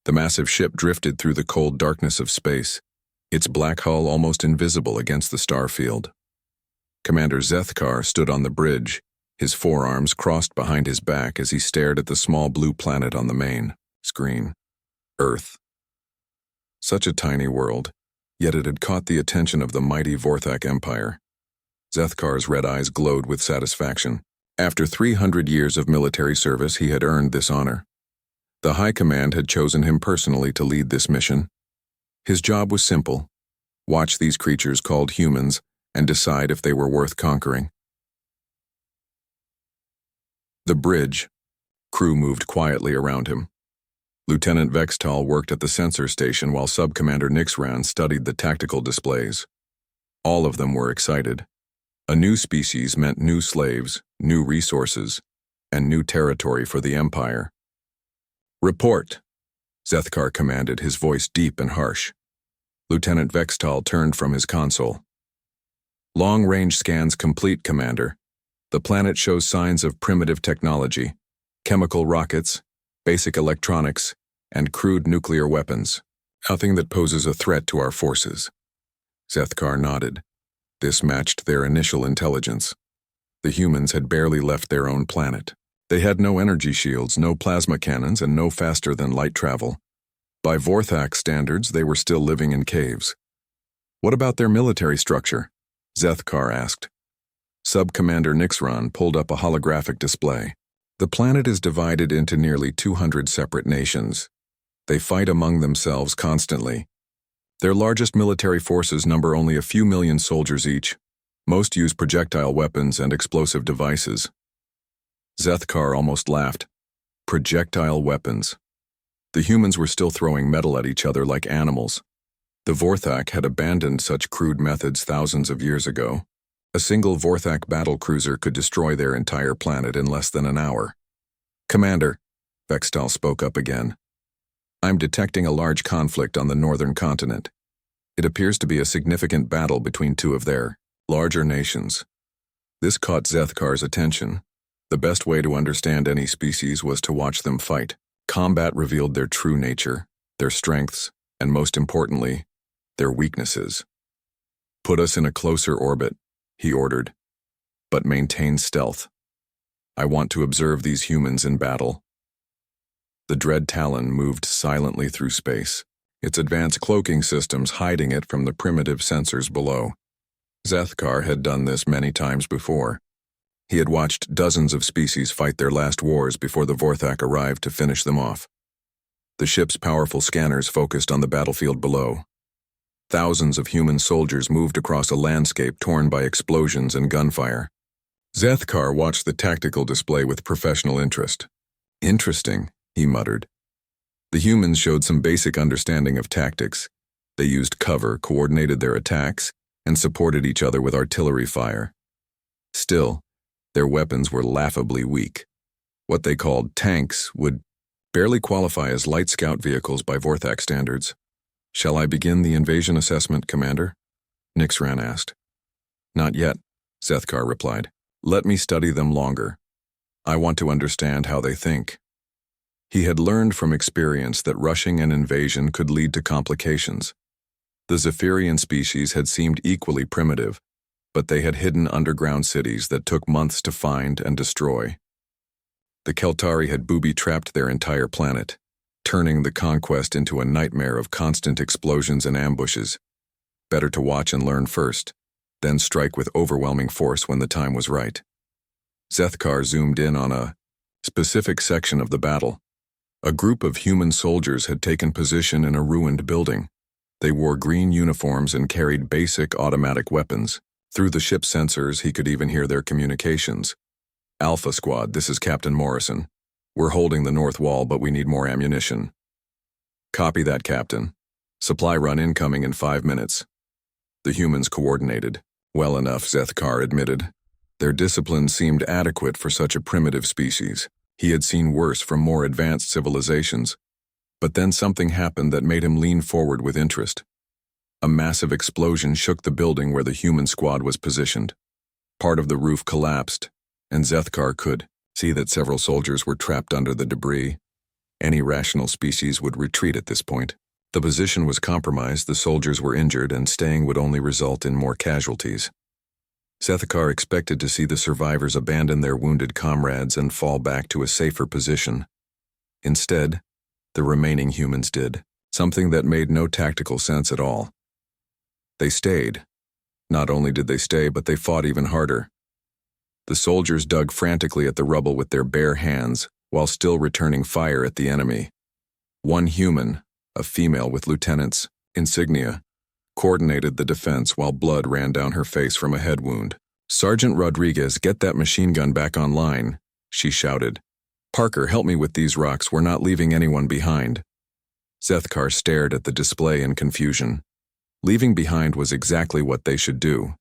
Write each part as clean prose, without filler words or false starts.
The massive ship drifted through the cold darkness of space, its black hull almost invisible against the star field. Commander Zethkar stood on the bridge, his forearms crossed behind his back as he stared at the small blue planet on the main screen. Earth. Such a tiny world, yet it had caught the attention of the mighty Vorthak Empire. Zethkar's red eyes glowed with satisfaction. After 300 years of military service, he had earned this honor. The High Command had chosen him personally to lead this mission. His job was simple: watch these creatures called humans and decide if they were worth conquering. The bridge. Crew moved quietly around him. Lieutenant Vextal worked at the sensor station while Sub-Commander Nixran studied the tactical displays. All of them were excited. A new species meant new slaves, new resources, and new territory for the Empire. "Report," Zethkar commanded, his voice deep and harsh. Lieutenant Vextal turned from his console. "Long-range scans complete, Commander. The planet shows signs of primitive technology, chemical rockets, basic electronics, and crude nuclear weapons. Nothing that poses a threat to our forces." Zethkar nodded. This matched their initial intelligence. The humans had barely left their own planet. They had no energy shields, no plasma cannons, and no faster-than-light travel. By Vorthak standards, they were still living in caves. "What about their military structure?" Zethkar asked. Sub-Commander Nixran pulled up a holographic display. "The planet is divided into nearly 200 separate nations. They fight among themselves constantly. Their largest military forces number only a few million soldiers each. Most use projectile weapons and explosive devices." Zethkar almost laughed. Projectile weapons. The humans were still throwing metal at each other like animals. The Vorthak had abandoned such crude methods thousands of years ago. A single Vorthak battlecruiser could destroy their entire planet in less than an hour. "Commander," Vextal spoke up again, "I'm detecting a large conflict on the northern continent. It appears to be a significant battle between two of their larger nations." This caught Zethkar's attention. The best way to understand any species was to watch them fight. Combat revealed their true nature, their strengths, and most importantly, their weaknesses. "Put us in a closer orbit," he ordered, "but maintain stealth. I want to observe these humans in battle." The Dread Talon moved silently through space, its advanced cloaking systems hiding it from the primitive sensors below. Zethkar had done this many times before. He had watched dozens of species fight their last wars before the Vorthak arrived to finish them off. The ship's powerful scanners focused on the battlefield below. Thousands of human soldiers moved across a landscape torn by explosions and gunfire. Zethkar watched the tactical display with professional interest. "Interesting," he muttered. The humans showed some basic understanding of tactics. They used cover, coordinated their attacks, and supported each other with artillery fire. Still, their weapons were laughably weak. What they called tanks would barely qualify as light scout vehicles by Vorthak standards. "Shall I begin the invasion assessment, Commander?" Nixran asked. "Not yet," Zethkar replied. "Let me study them longer. I want to understand how they think." He had learned from experience that rushing an invasion could lead to complications. The Zephyrian species had seemed equally primitive, but they had hidden underground cities that took months to find and destroy. The Keltari had booby-trapped their entire planet, turning the conquest into a nightmare of constant explosions and ambushes. Better to watch and learn first, then strike with overwhelming force when the time was right. Zethkar zoomed in on a specific section of the battle. A group of human soldiers had taken position in a ruined building. They wore green uniforms and carried basic automatic weapons. Through the ship's sensors, he could even hear their communications. "Alpha Squad, this is Captain Morrison. We're holding the north wall, but we need more ammunition." "Copy that, Captain. Supply run incoming in 5 minutes." The humans coordinated. Well enough, Zethkar admitted. Their discipline seemed adequate for such a primitive species. He had seen worse from more advanced civilizations. But then something happened that made him lean forward with interest. A massive explosion shook the building where the human squad was positioned. Part of the roof collapsed, and Zethkar could see that several soldiers were trapped under the debris. Any rational species would retreat at this point. The position was compromised, the soldiers were injured, and staying would only result in more casualties. Zethkar expected to see the survivors abandon their wounded comrades and fall back to a safer position. Instead, the remaining humans did, something that made no tactical sense at all. They stayed. Not only did they stay, but they fought even harder. The soldiers dug frantically at the rubble with their bare hands, while still returning fire at the enemy. One human, a female with lieutenant's insignia, coordinated the defense while blood ran down her face from a head wound. "Sergeant Rodriguez, get that machine gun back online," she shouted. "Parker, help me with these rocks, we're not leaving anyone behind." Zethkar stared at the display in confusion. Leaving behind was exactly what they should do.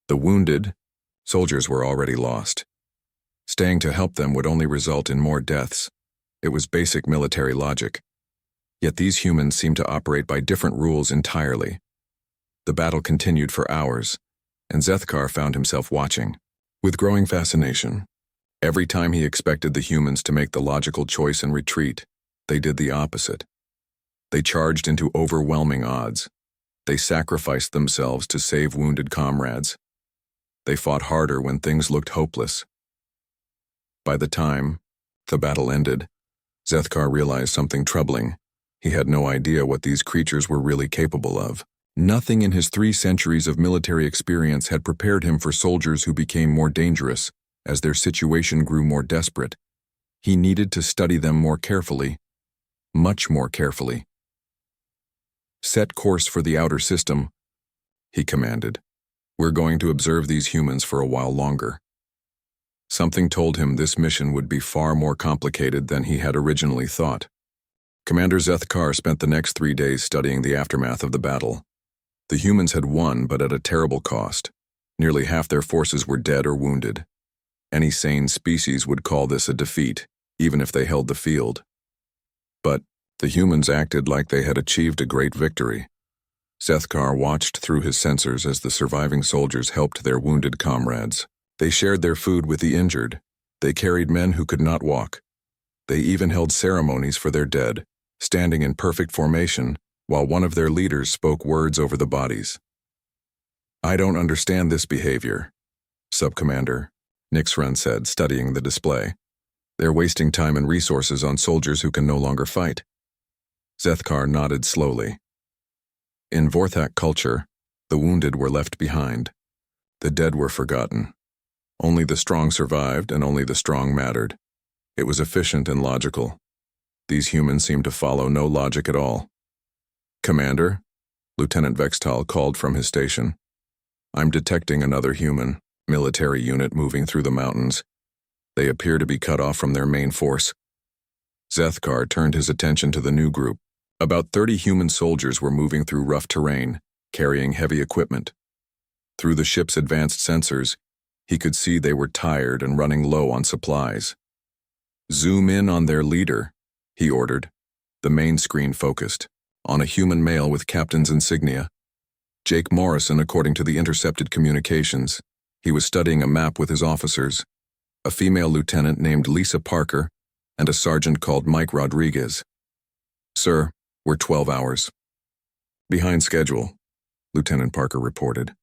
The wounded soldiers were already lost. Staying to help them would only result in more deaths. It was basic military logic. Yet these humans seemed to operate by different rules entirely. The battle continued for hours, and Zethkar found himself watching, with growing fascination. Every time he expected the humans to make the logical choice and retreat, they did the opposite. They charged into overwhelming odds. They sacrificed themselves to save wounded comrades. They fought harder when things looked hopeless. By the time the battle ended, Zethkar realized something troubling. He had no idea what these creatures were really capable of. Nothing in his 3 centuries of military experience had prepared him for soldiers who became more dangerous as their situation grew more desperate. He needed to study them more carefully, much more carefully. "Set course for the outer system," he commanded. "We're going to observe these humans for a while longer." Something told him this mission would be far more complicated than he had originally thought. Commander Zethkar spent the next 3 days studying the aftermath of the battle. The humans had won, but at a terrible cost. Nearly half their forces were dead or wounded. Any sane species would call this a defeat, even if they held the field. But the humans acted like they had achieved a great victory. Zethkar watched through his sensors as the surviving soldiers helped their wounded comrades. They shared their food with the injured. They carried men who could not walk. They even held ceremonies for their dead, standing in perfect formation, while one of their leaders spoke words over the bodies. "I don't understand this behavior," Subcommander Nixran said, studying the display. "They're wasting time and resources on soldiers who can no longer fight." Zethkar nodded slowly. In Vorthak culture, the wounded were left behind. The dead were forgotten. Only the strong survived, and only the strong mattered. It was efficient and logical. These humans seemed to follow no logic at all. "Commander," Lieutenant Vextal called from his station. "I'm detecting another human military unit moving through the mountains. They appear to be cut off from their main force." Zethkar turned his attention to the new group. About 30 human soldiers were moving through rough terrain, carrying heavy equipment. Through the ship's advanced sensors, he could see they were tired and running low on supplies. "Zoom in on their leader," he ordered. The main screen focused on a human male with captain's insignia. Jake Morrison, according to the intercepted communications. He was studying a map with his officers, a female lieutenant named Lisa Parker, and a sergeant called Mike Rodriguez. "Sir, we're 12 hours behind schedule," Lieutenant Parker reported.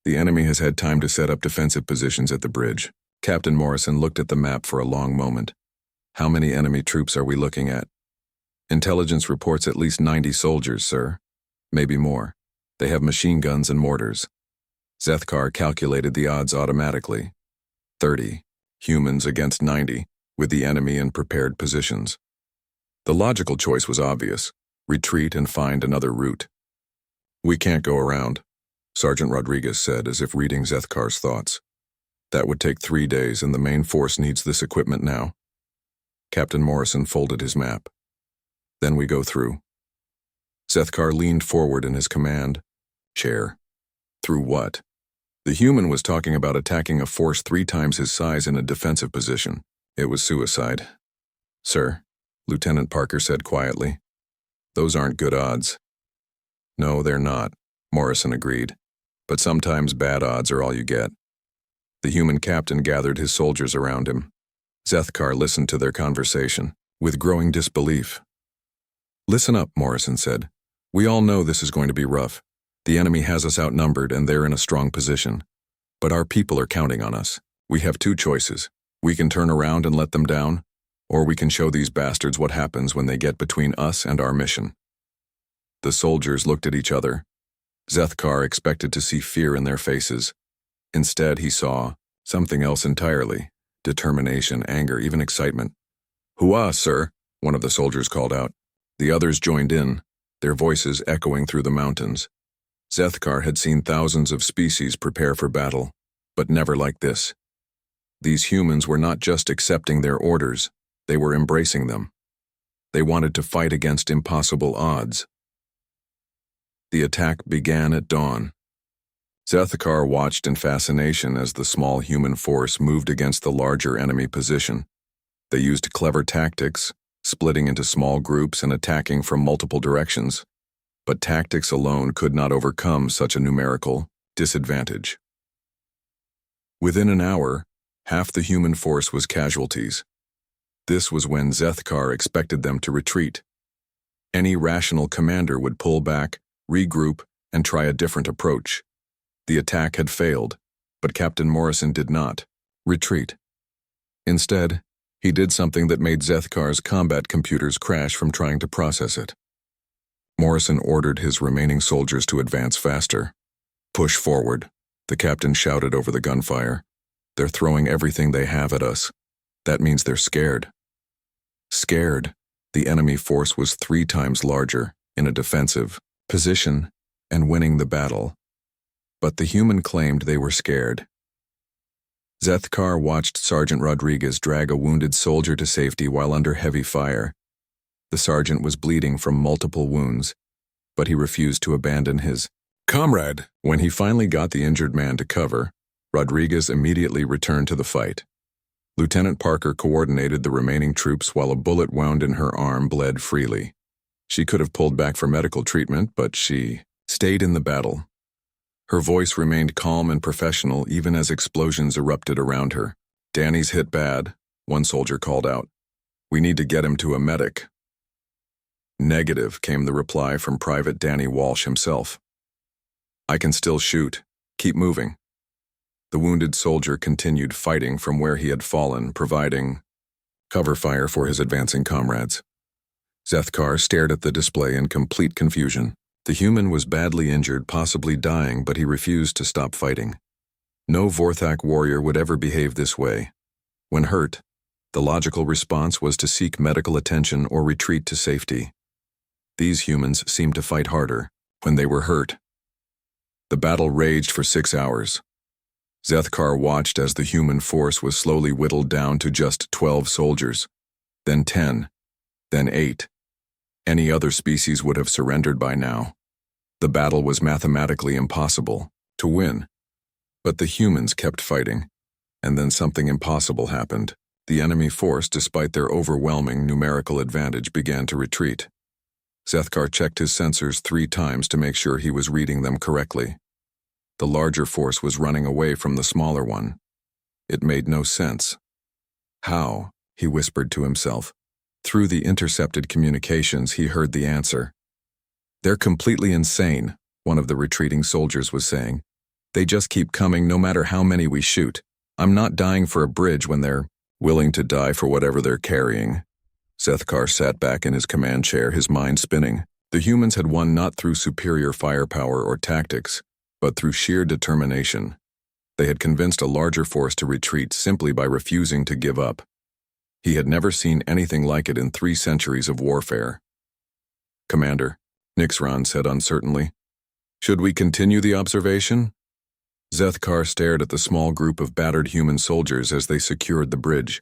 "The enemy has had time to set up defensive positions at the bridge." Captain Morrison looked at the map for a long moment. "How many enemy troops are we looking at?" "Intelligence reports at least 90 soldiers, sir. Maybe more. They have machine guns and mortars." Zethkar calculated the odds automatically. 30 humans against 90, with the enemy in prepared positions. The logical choice was obvious: retreat and find another route. "We can't go around," Sergeant Rodriguez said, as if reading Zethkar's thoughts. "That would take 3 days, and the main force needs this equipment now." Captain Morrison folded his map. "Then we go through." Zethkar leaned forward in his command chair. Through what? The human was talking about attacking a force 3 times his size in a defensive position. It was suicide. "Sir," Lieutenant Parker said quietly, "those aren't good odds." "No, they're not," Morrison agreed. "But sometimes bad odds are all you get." The human captain gathered his soldiers around him. Zethkar listened to their conversation. with growing disbelief. "Listen up," Morrison said. "We all know this is going to be rough. The enemy has us outnumbered and they're in a strong position. But our people are counting on us. We have two choices. We can turn around and let them down, or we can show these bastards what happens when they get between us and our mission." The soldiers looked at each other. Zethkar expected to see fear in their faces. Instead, he saw something else entirely: determination, anger, even excitement. "Hurrah, sir," one of the soldiers called out. The others joined in, their voices echoing through the mountains. Zethkar had seen thousands of species prepare for battle, but never like this. These humans were not just accepting their orders, they were embracing them. They wanted to fight against impossible odds. The attack began at dawn. Zethkar watched in fascination as the small human force moved against the larger enemy position. They used clever tactics, splitting into small groups and attacking from multiple directions. But tactics alone could not overcome such a numerical disadvantage. Within an hour, half the human force was casualties. This was when Zethkar expected them to retreat. Any rational commander would pull back, regroup, and try a different approach. The attack had failed, but Captain Morrison did not retreat. Instead, he did something that made Zethkar's combat computers crash from trying to process it. Morrison ordered his remaining soldiers to advance faster. "Push forward," the captain shouted over the gunfire. "They're throwing everything they have at us. That means they're scared." Scared, the enemy force was 3 times larger, in a defensive position, and winning the battle. But the human claimed they were scared. Zethkar watched Sergeant Rodriguez drag a wounded soldier to safety while under heavy fire. The sergeant was bleeding from multiple wounds, but he refused to abandon his comrade. When he finally got the injured man to cover, Rodriguez immediately returned to the fight. Lieutenant Parker coordinated the remaining troops while a bullet wound in her arm bled freely. She could have pulled back for medical treatment, but she stayed in the battle. Her voice remained calm and professional even as explosions erupted around her. "Danny's hit bad," one soldier called out. "We need to get him to a medic." "Negative," came the reply from Private Danny Walsh himself. "I can still shoot. Keep moving." The wounded soldier continued fighting from where he had fallen, providing cover fire for his advancing comrades. Zethkar stared at the display in complete confusion. The human was badly injured, possibly dying, but he refused to stop fighting. No Vorthak warrior would ever behave this way. When hurt, the logical response was to seek medical attention or retreat to safety. These humans seemed to fight harder when they were hurt. The battle raged for 6 hours. Zethkar watched as the human force was slowly whittled down to just 12 soldiers, then 10, then 8. Any other species would have surrendered by now. The battle was mathematically impossible to win. But the humans kept fighting, and then something impossible happened. The enemy force, despite their overwhelming numerical advantage, began to retreat. Zethkar checked his sensors 3 times to make sure he was reading them correctly. The larger force was running away from the smaller one. It made no sense. "How?" he whispered to himself. Through the intercepted communications, he heard the answer. "They're completely insane," one of the retreating soldiers was saying. "They just keep coming no matter how many we shoot. I'm not dying for a bridge when they're willing to die for whatever they're carrying." Zethkar sat back in his command chair, his mind spinning. The humans had won not through superior firepower or tactics, but through sheer determination. They had convinced a larger force to retreat simply by refusing to give up. He had never seen anything like it in 3 centuries of warfare. "Commander," Nixran said uncertainly, "should we continue the observation?" Zethkar stared at the small group of battered human soldiers as they secured the bridge.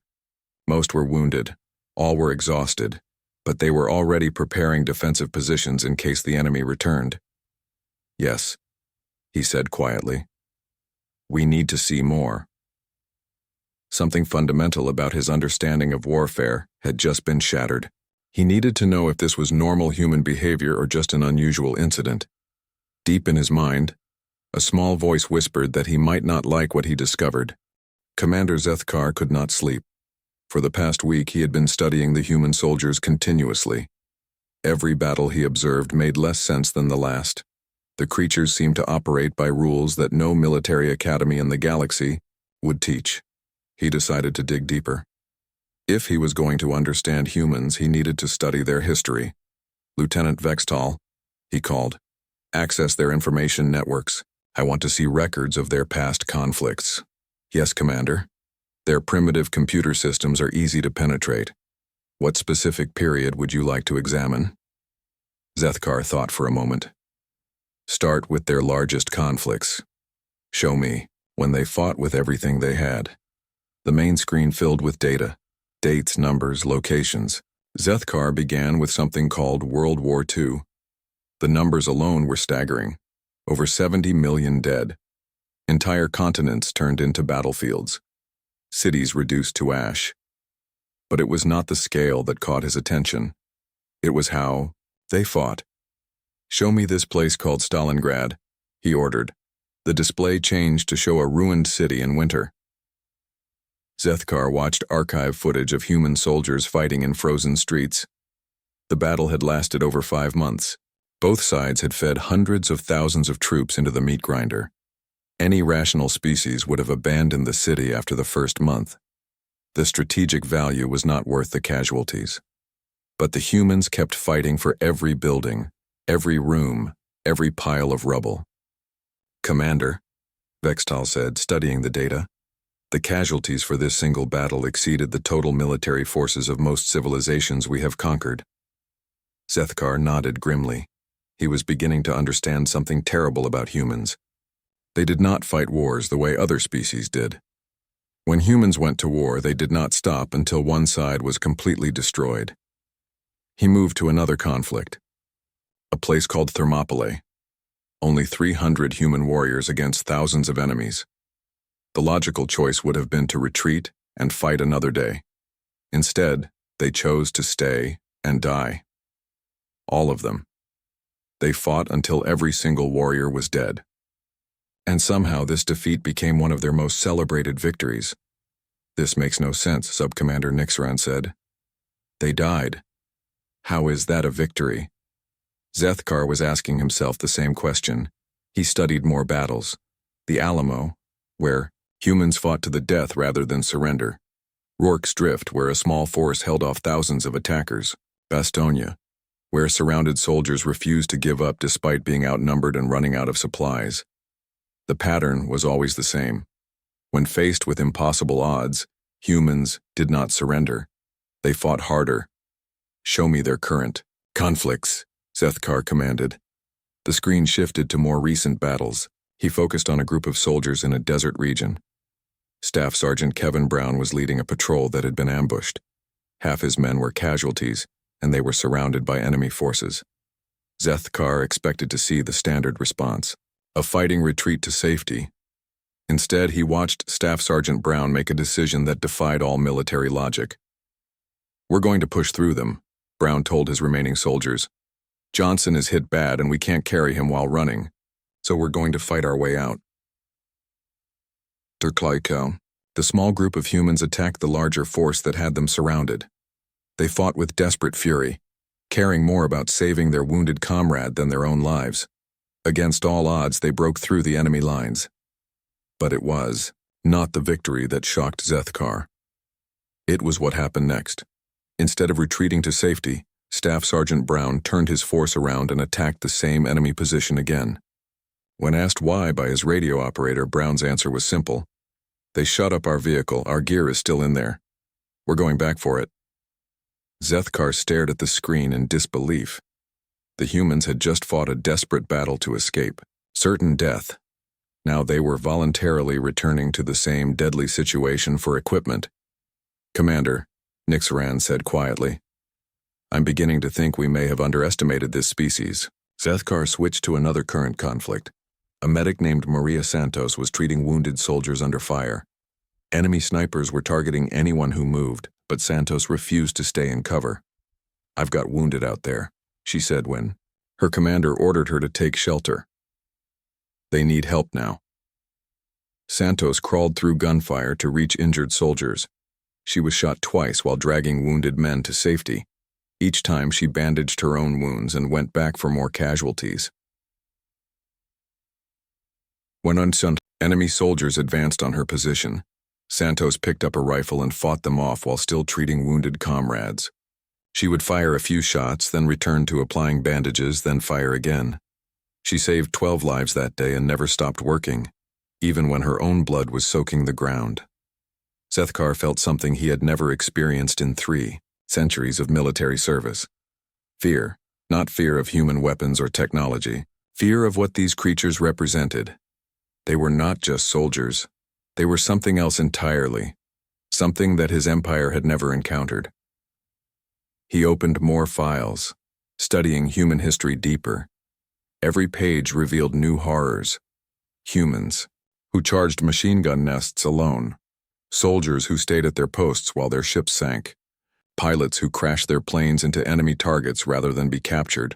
Most were wounded, all were exhausted, but they were already preparing defensive positions in case the enemy returned. "Yes," he said quietly. "We need to see more." Something fundamental about his understanding of warfare had just been shattered. He needed to know if this was normal human behavior or just an unusual incident. Deep in his mind, a small voice whispered that he might not like what he discovered. Commander Zethkar could not sleep. For the past week, he had been studying the human soldiers continuously. Every battle he observed made less sense than the last. The creatures seemed to operate by rules that no military academy in the galaxy would teach. He decided to dig deeper. If he was going to understand humans, he needed to study their history. Lieutenant Vextal, he called. Access their information networks. I want to see records of their past conflicts. Yes, Commander. Their primitive computer systems are easy to penetrate. What specific period would you like to examine? Zethkar thought for a moment. Start with their largest conflicts. Show me when they fought with everything they had. The main screen filled with data. Dates, numbers, locations. Zethkar began with something called World War II. The numbers alone were staggering. Over 70 million dead. Entire continents turned into battlefields. Cities reduced to ash. But it was not the scale that caught his attention. It was how they fought. Show me this place called Stalingrad, he ordered. The display changed to show a ruined city in winter. Zethkar watched archive footage of human soldiers fighting in frozen streets. The battle had lasted over 5 months. Both sides had fed hundreds of thousands of troops into the meat grinder. Any rational species would have abandoned the city after the first month. The strategic value was not worth the casualties. But the humans kept fighting for every building, every room, every pile of rubble. Commander, Vextal said, studying the data, the casualties for this single battle exceeded the total military forces of most civilizations we have conquered. Zethkar nodded grimly. He was beginning to understand something terrible about humans. They did not fight wars the way other species did. When humans went to war, they did not stop until one side was completely destroyed. He moved to another conflict, a place called Thermopylae. Only 300 human warriors against thousands of enemies. The logical choice would have been to retreat and fight another day. Instead, they chose to stay and die. All of them. They fought until every single warrior was dead. And somehow this defeat became one of their most celebrated victories. This makes no sense, Subcommander Nixran said. They died. How is that a victory? Zethkar was asking himself the same question. He studied more battles. The Alamo, where humans fought to the death rather than surrender. Rorke's Drift, where a small force held off thousands of attackers. Bastonia, where surrounded soldiers refused to give up despite being outnumbered and running out of supplies. The pattern was always the same. When faced with impossible odds, humans did not surrender. They fought harder. Show me their current conflicts, Zethkar commanded. The screen shifted to more recent battles. He focused on a group of soldiers in a desert region. Staff Sergeant Kevin Brown was leading a patrol that had been ambushed. Half his men were casualties, and they were surrounded by enemy forces. Zethkar expected to see the standard response, a fighting retreat to safety. Instead, he watched Staff Sergeant Brown make a decision that defied all military logic. We're going to push through them, Brown told his remaining soldiers. Johnson is hit bad and we can't carry him while running, so we're going to fight our way out. Turklaiko, the small group of humans attacked the larger force that had them surrounded. They fought with desperate fury, caring more about saving their wounded comrade than their own lives. Against all odds, they broke through the enemy lines. But it was not the victory that shocked Zethkar. It was what happened next. Instead of retreating to safety, Staff Sergeant Brown turned his force around and attacked the same enemy position again. When asked why by his radio operator, Brown's answer was simple. They shut up our vehicle, our gear is still in there. We're going back for it. Zethkar stared at the screen in disbelief. The humans had just fought a desperate battle to escape, certain death. Now they were voluntarily returning to the same deadly situation for equipment. Commander, Nixran said quietly, I'm beginning to think we may have underestimated this species. Zethkar switched to another current conflict. A medic named Maria Santos was treating wounded soldiers under fire. Enemy snipers were targeting anyone who moved, but Santos refused to stay in cover. I've got wounded out there, she said when her commander ordered her to take shelter. They need help now. Santos crawled through gunfire to reach injured soldiers. She was shot twice while dragging wounded men to safety. Each time she bandaged her own wounds and went back for more casualties. When enemy soldiers advanced on her position, Santos picked up a rifle and fought them off while still treating wounded comrades. She would fire a few shots, then return to applying bandages, then fire again. She saved 12 lives that day and never stopped working, even when her own blood was soaking the ground. Zethkar felt something he had never experienced in 3 centuries of military service. Fear, not fear of human weapons or technology, fear of what these creatures represented. They were not just soldiers. They were something else entirely, something that his empire had never encountered. He opened more files, studying human history deeper. Every page revealed new horrors. Humans, who charged machine gun nests alone. Soldiers who stayed at their posts while their ships sank. Pilots who crashed their planes into enemy targets rather than be captured.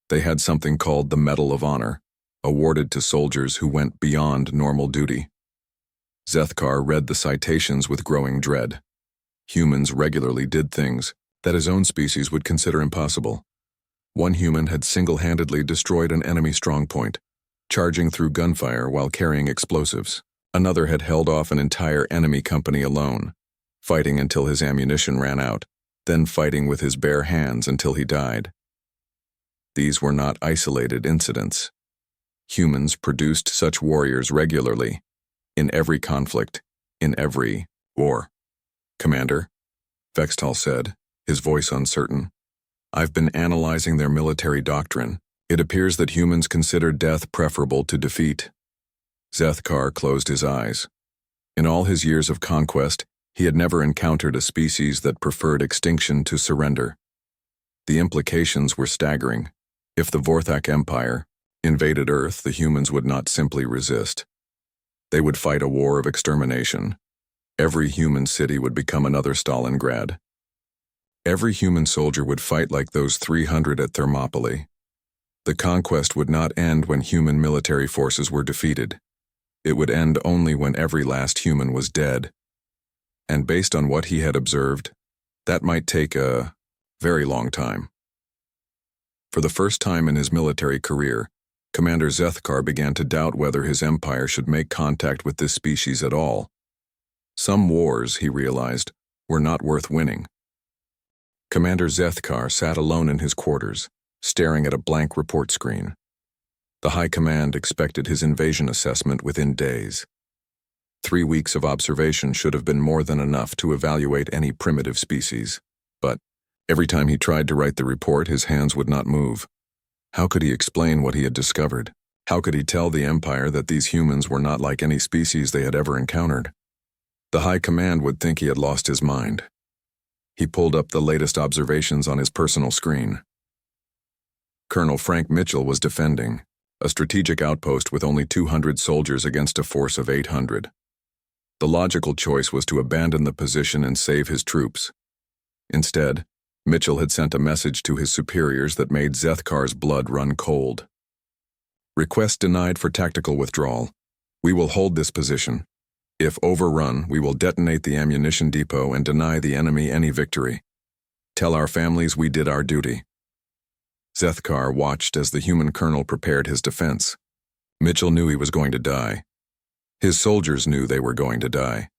They had something called the Medal of Honor, awarded to soldiers who went beyond normal duty. Zethkar read the citations with growing dread. Humans regularly did things that his own species would consider impossible. One human had single-handedly destroyed an enemy strongpoint, charging through gunfire while carrying explosives. Another had held off an entire enemy company alone, fighting until his ammunition ran out, then fighting with his bare hands until he died. These were not isolated incidents. Humans produced such warriors regularly, in every conflict, in every war. "Commander," Vextal said, his voice uncertain, "I've been analyzing their military doctrine. It appears that humans consider death preferable to defeat." Zethkar closed his eyes. In all his years of conquest, he had never encountered a species that preferred extinction to surrender. The implications were staggering. If the Vorthak Empire invaded Earth, the humans would not simply resist. They would fight a war of extermination. Every human city would become another Stalingrad. Every human soldier would fight like those 300 at Thermopylae. The conquest would not end when human military forces were defeated. It would end only when every last human was dead. And based on what he had observed, that might take a very long time. For the first time in his military career, Commander Zethkar began to doubt whether his empire should make contact with this species at all. Some wars, he realized, were not worth winning. Commander Zethkar sat alone in his quarters, staring at a blank report screen. The High Command expected his invasion assessment within days. 3 weeks of observation should have been more than enough to evaluate any primitive species. But every time he tried to write the report, his hands would not move. How could he explain what he had discovered? How could he tell the Empire that these humans were not like any species they had ever encountered? The High Command would think he had lost his mind. He pulled up the latest observations on his personal screen. Colonel Frank Mitchell was defending a strategic outpost with only 200 soldiers against a force of 800. The logical choice was to abandon the position and save his troops. Instead, Mitchell had sent a message to his superiors that made Zethkar's blood run cold. "Request denied for tactical withdrawal. We will hold this position. If overrun, we will detonate the ammunition depot and deny the enemy any victory. Tell our families we did our duty." Zethkar watched as the human colonel prepared his defense. Mitchell knew he was going to die. His soldiers knew they were going to die.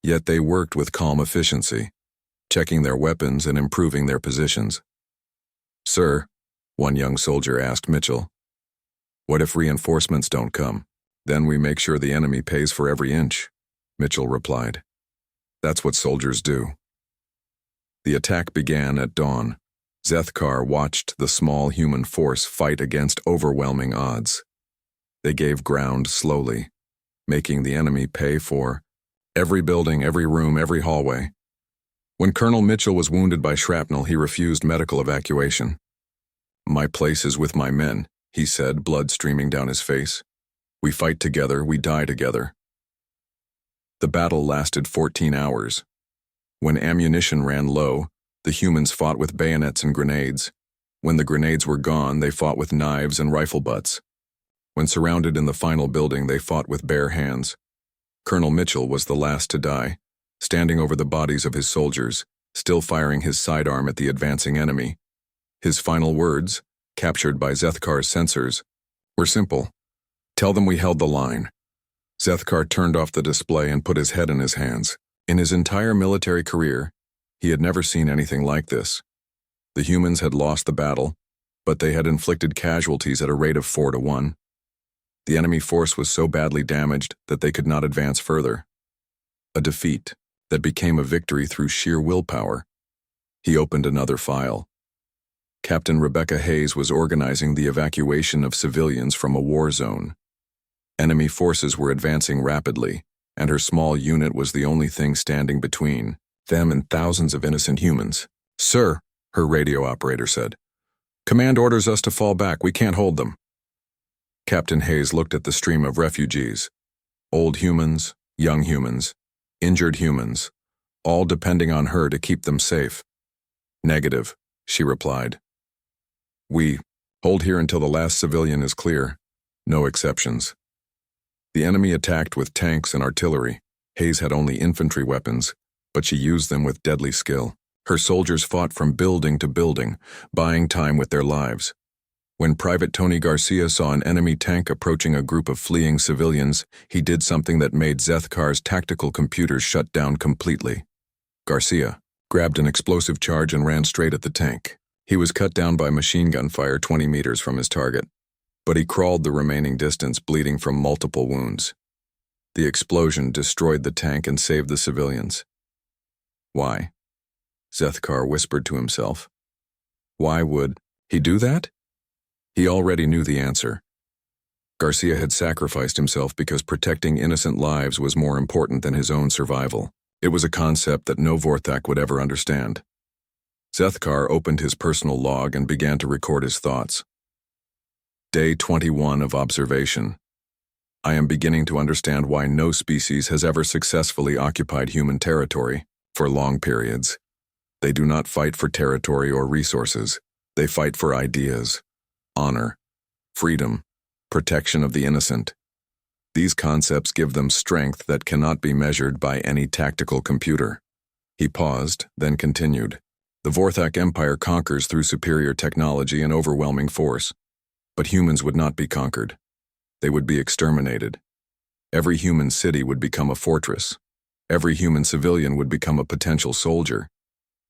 Yet they worked with calm efficiency, checking their weapons and improving their positions. "Sir," one young soldier asked Mitchell, "what if reinforcements don't come? Then we make sure the enemy pays for every inch." Mitchell replied, "That's what soldiers do." The attack began at dawn. Zethkar watched the small human force fight against overwhelming odds. They gave ground slowly, making the enemy pay for every building, every room, every hallway. When Colonel Mitchell was wounded by shrapnel, he refused medical evacuation. "My place is with my men," he said, blood streaming down his face. "We fight together, we die together." The battle lasted 14 hours. When ammunition ran low, the humans fought with bayonets and grenades. When the grenades were gone, they fought with knives and rifle butts. When surrounded in the final building, they fought with bare hands. Colonel Mitchell was the last to die, standing over the bodies of his soldiers, still firing his sidearm at the advancing enemy. His final words, captured by Zethkar's sensors, were simple. "Tell them we held the line." Zethkar turned off the display and put his head in his hands. In his entire military career, he had never seen anything like this. The humans had lost the battle, but they had inflicted casualties at a rate of 4-1. The enemy force was so badly damaged that they could not advance further. A defeat that became a victory through sheer willpower. He opened another file. Captain Rebecca Hayes was organizing the evacuation of civilians from a war zone. Enemy forces were advancing rapidly, and her small unit was the only thing standing between them and thousands of innocent humans. "Sir," her radio operator said, "Command orders us to fall back. We can't hold them." Captain Hayes looked at the stream of refugees. Old humans, young humans, injured humans, all depending on her to keep them safe. "Negative," she replied. "We hold here until the last civilian is clear. No exceptions." The enemy attacked with tanks and artillery. Hayes had only infantry weapons, but she used them with deadly skill. Her soldiers fought from building to building, buying time with their lives. When Private Tony Garcia saw an enemy tank approaching a group of fleeing civilians, he did something that made Zethkar's tactical computers shut down completely. Garcia grabbed an explosive charge and ran straight at the tank. He was cut down by machine gun fire 20 meters from his target, but he crawled the remaining distance, bleeding from multiple wounds. The explosion destroyed the tank and saved the civilians. Why? Zethkar whispered to himself. Why would he do that? He already knew the answer. Garcia had sacrificed himself because protecting innocent lives was more important than his own survival. It was a concept that no Vorthak would ever understand. Zethkar opened his personal log and began to record his thoughts. Day 21 of observation. I am beginning to understand why no species has ever successfully occupied human territory for long periods. They do not fight for territory or resources. They fight for ideas, honor, freedom, protection of the innocent. These concepts give them strength that cannot be measured by any tactical computer. He paused, then continued. The Vorthak Empire conquers through superior technology and overwhelming force. But humans would not be conquered. They would be exterminated. Every human city would become a fortress. Every human civilian would become a potential soldier.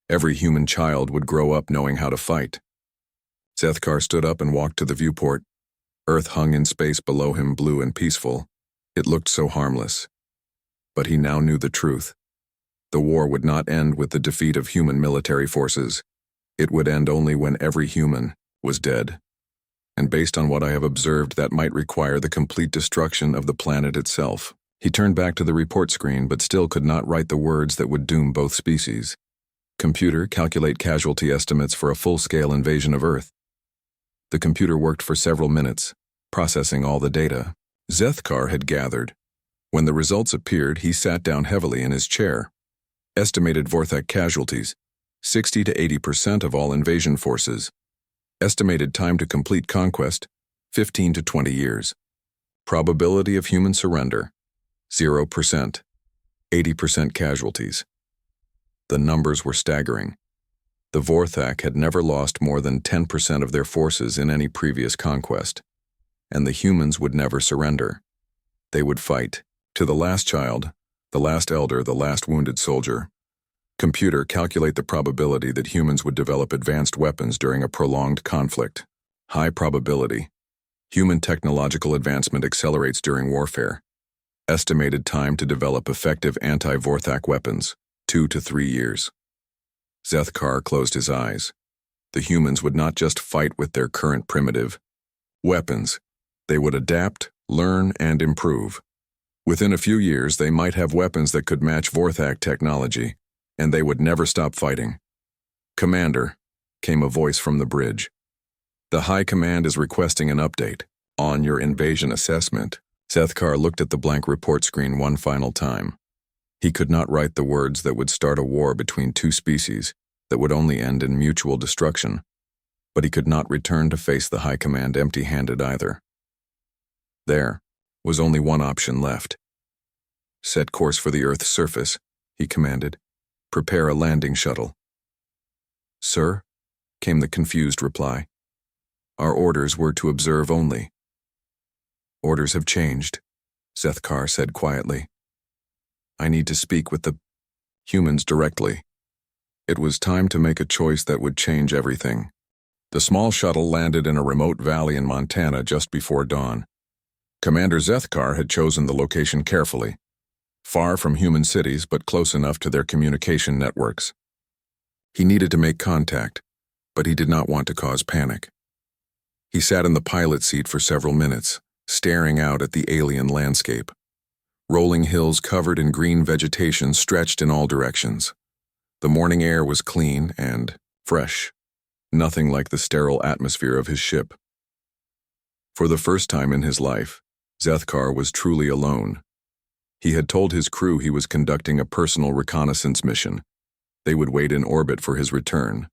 Every human child would grow up knowing how to fight. Zethkar stood up and walked to the viewport. Earth hung in space below him, blue and peaceful. It looked so harmless. But he now knew the truth. The war would not end with the defeat of human military forces. It would end only when every human was dead. And based on what I have observed, that might require the complete destruction of the planet itself. He turned back to the report screen, but still could not write the words that would doom both species. Computer, calculate casualty estimates for a full-scale invasion of Earth. The computer worked for several minutes, processing all the data Zethkar had gathered. When the results appeared, he sat down heavily in his chair. Estimated Vorthak casualties, 60 to 80% of all invasion forces. Estimated time to complete conquest, 15 to 20 years. Probability of human surrender, 0%. 80% casualties. The numbers were staggering. The Vorthak had never lost more than 10% of their forces in any previous conquest. And the humans would never surrender. They would fight, to the last child, the last elder, the last wounded soldier. Computer, calculate the probability that humans would develop advanced weapons during a prolonged conflict. High probability. Human technological advancement accelerates during warfare. Estimated time to develop effective anti-Vorthak weapons, 2 to 3 years. Zethkar closed his eyes. The humans would not just fight with their current primitive weapons. They would adapt, learn, and improve. Within a few years, they might have weapons that could match Vorthak technology, and they would never stop fighting. Commander, came a voice from the bridge. The High Command is requesting an update on your invasion assessment. Zethkar looked at the blank report screen one final time. He could not write the words that would start a war between two species that would only end in mutual destruction, but he could not return to face the High Command empty-handed either. There was only one option left. Set course for the Earth's surface he commanded. "Prepare a landing shuttle." "Sir?" came the confused reply. "Our orders were to observe only." "Orders have changed," Zethkar said quietly. "I need to speak with the humans directly." It was time to make a choice that would change everything. The small shuttle landed in a remote valley in Montana just before dawn. Commander Zethkar had chosen the location carefully, far from human cities but close enough to their communication networks. He needed to make contact, but he did not want to cause panic. He sat in the pilot seat for several minutes, staring out at the alien landscape. Rolling hills covered in green vegetation stretched in all directions. The morning air was clean and fresh, nothing like the sterile atmosphere of his ship. For the first time in his life, Zethkar was truly alone. He had told his crew he was conducting a personal reconnaissance mission. They would wait in orbit for his return.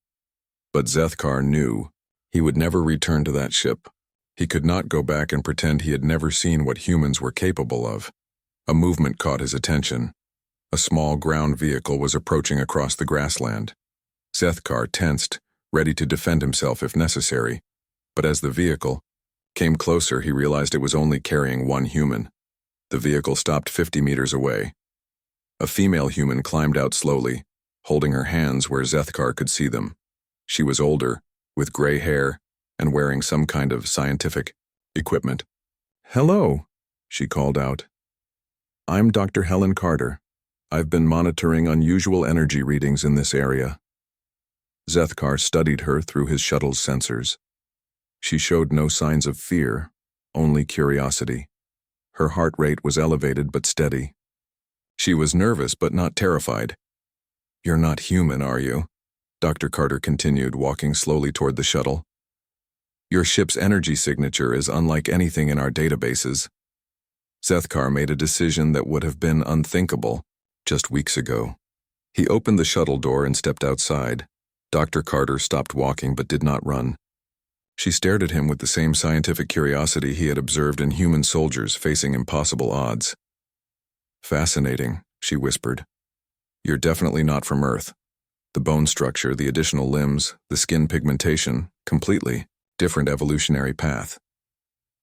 But Zethkar knew he would never return to that ship. He could not go back and pretend he had never seen what humans were capable of. A movement caught his attention. A small ground vehicle was approaching across the grassland. Zethkar tensed, ready to defend himself if necessary. But as the vehicle came closer, he realized it was only carrying one human. The vehicle stopped 50 meters away. A female human climbed out slowly, holding her hands where Zethkar could see them. She was older, with gray hair, and wearing some kind of scientific equipment. "Hello," she called out. "I'm Dr. Helen Carter. I've been monitoring unusual energy readings in this area." Zethkar studied her through his shuttle's sensors. She showed no signs of fear, only curiosity. Her heart rate was elevated but steady. She was nervous but not terrified. "You're not human, are you?" Dr. Carter continued, walking slowly toward the shuttle. "Your ship's energy signature is unlike anything in our databases." Zethkar made a decision that would have been unthinkable just weeks ago. He opened the shuttle door and stepped outside. Dr. Carter stopped walking but did not run. She stared at him with the same scientific curiosity he had observed in human soldiers facing impossible odds. "Fascinating," she whispered. "You're definitely not from Earth. The bone structure, the additional limbs, the skin pigmentation, completely different evolutionary path."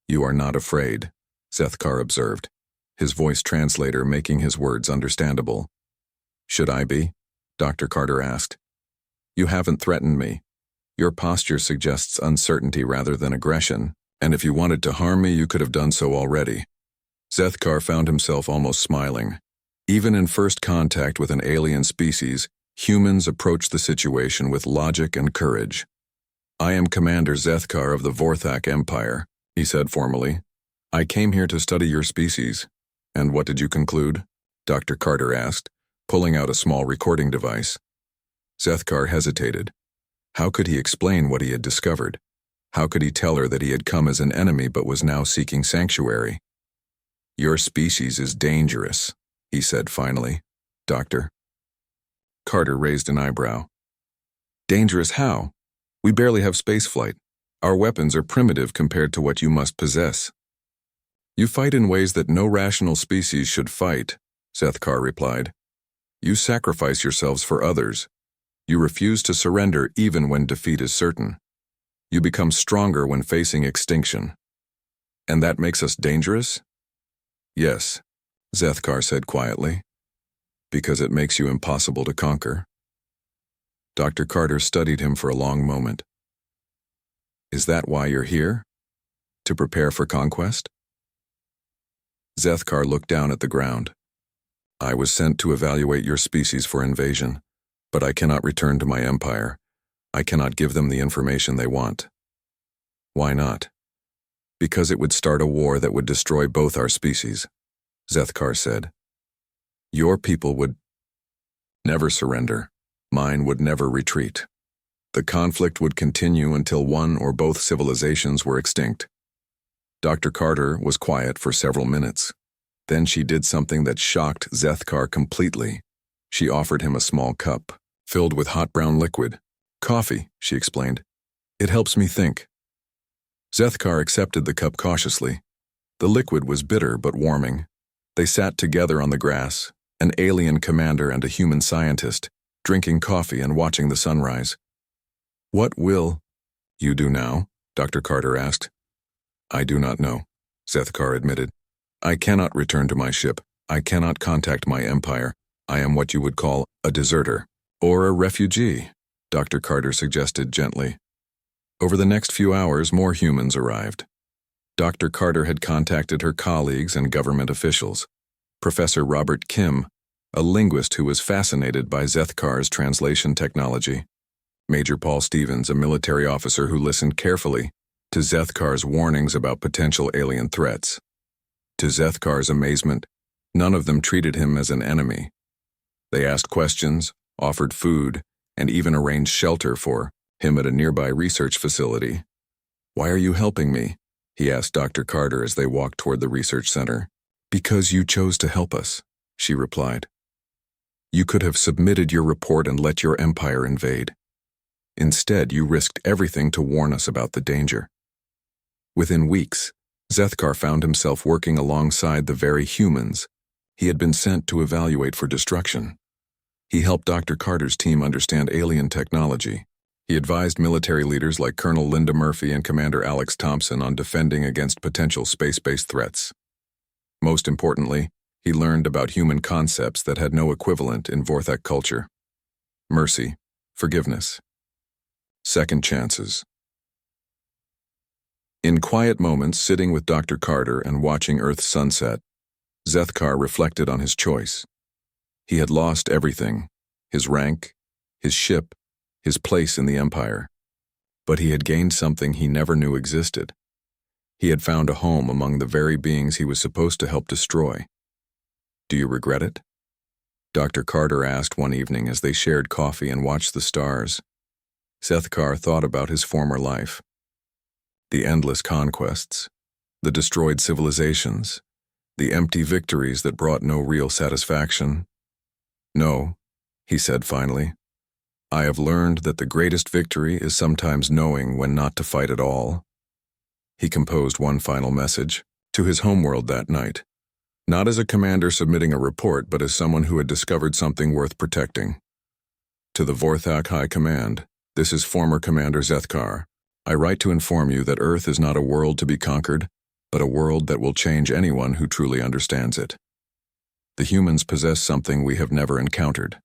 "You are not afraid," Zethkar observed, his voice translator making his words understandable. "Should I be?" Dr. Carter asked. "You haven't threatened me. Your posture suggests uncertainty rather than aggression, and if you wanted to harm me, you could have done so already." Zethkar found himself almost smiling. Even in first contact with an alien species, humans approach the situation with logic and courage. "I am Commander Zethkar of the Vorthak Empire," he said formally. "I came here to study your species." "And what did you conclude?" Dr. Carter asked, pulling out a small recording device. Zethkar hesitated. How could he explain what he had discovered? How could he tell her that he had come as an enemy but was now seeking sanctuary? "Your species is dangerous," he said finally. "Doctor?" Carter raised an eyebrow. "Dangerous how? We barely have spaceflight. Our weapons are primitive compared to what you must possess." "You fight in ways that no rational species should fight," Zethkar replied. "You sacrifice yourselves for others. You refuse to surrender even when defeat is certain. You become stronger when facing extinction. And that makes us dangerous?" "Yes," Zethkar said quietly. "Because it makes you impossible to conquer." Dr. Carter studied him for a long moment. "Is that why you're here? To prepare for conquest?" Zethkar looked down at the ground. "I was sent to evaluate your species for invasion. But I cannot return to my empire. I cannot give them the information they want." "Why not?" "Because it would start a war that would destroy both our species," Zethkar said. "Your people would never surrender. Mine would never retreat. The conflict would continue until one or both civilizations were extinct." Dr. Carter was quiet for several minutes. Then she did something that shocked Zethkar completely. She offered him a small cup, filled with hot brown liquid. "Coffee," she explained. "It helps me think." Zethkar accepted the cup cautiously. The liquid was bitter but warming. They sat together on the grass, an alien commander and a human scientist, drinking coffee and watching the sunrise. "What will you do now?" Dr. Carter asked. "I do not know," Zethkar admitted. "I cannot return to my ship. I cannot contact my empire. I am what you would call a deserter. Or a refugee," Dr. Carter suggested gently. Over the next few hours, more humans arrived. Dr. Carter had contacted her colleagues and government officials. Professor Robert Kim, a linguist who was fascinated by Zethkar's translation technology. Major Paul Stevens, a military officer who listened carefully to Zethkar's warnings about potential alien threats. To Zethkar's amazement, none of them treated him as an enemy. They asked questions, offered food, and even arranged shelter for him at a nearby research facility. "Why are you helping me?" he asked Dr. Carter as they walked toward the research center. "Because you chose to help us," she replied. "You could have submitted your report and let your empire invade. Instead, you risked everything to warn us about the danger." Within weeks, Zethkar found himself working alongside the very humans he had been sent to evaluate for destruction. He helped Dr. Carter's team understand alien technology. He advised military leaders like Colonel Linda Murphy and Commander Alex Thompson on defending against potential space-based threats. Most importantly, he learned about human concepts that had no equivalent in Vorthak culture. Mercy, forgiveness, second chances. In quiet moments, sitting with Dr. Carter and watching Earth's sunset, Zethkar reflected on his choice. He had lost everything, his rank, his ship, his place in the Empire. But he had gained something he never knew existed. He had found a home among the very beings he was supposed to help destroy. "Do you regret it?" Dr. Carter asked one evening as they shared coffee and watched the stars. Zethkar thought about his former life. The endless conquests, the destroyed civilizations, the empty victories that brought no real satisfaction. "No," he said finally. "I have learned that the greatest victory is sometimes knowing when not to fight at all." He composed one final message to his homeworld that night, not as a commander submitting a report, but as someone who had discovered something worth protecting. "To the Vorthak High Command, this is former Commander Zethkar. I write to inform you that Earth is not a world to be conquered, but a world that will change anyone who truly understands it. The humans possess something we have never encountered.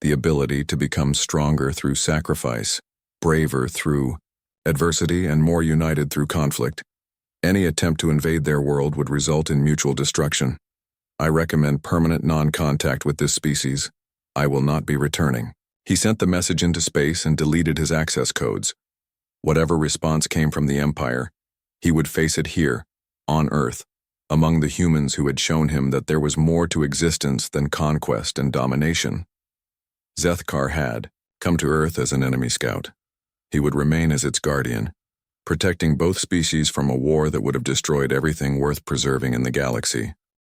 The ability to become stronger through sacrifice, braver through adversity, and more united through conflict. Any attempt to invade their world would result in mutual destruction. I recommend permanent non-contact with this species. I will not be returning." He sent the message into space and deleted his access codes. Whatever response came from the Empire, he would face it here, on Earth, among the humans who had shown him that there was more to existence than conquest and domination. Zethkar had come to Earth as an enemy scout. He would remain as its guardian, protecting both species from a war that would have destroyed everything worth preserving in the galaxy.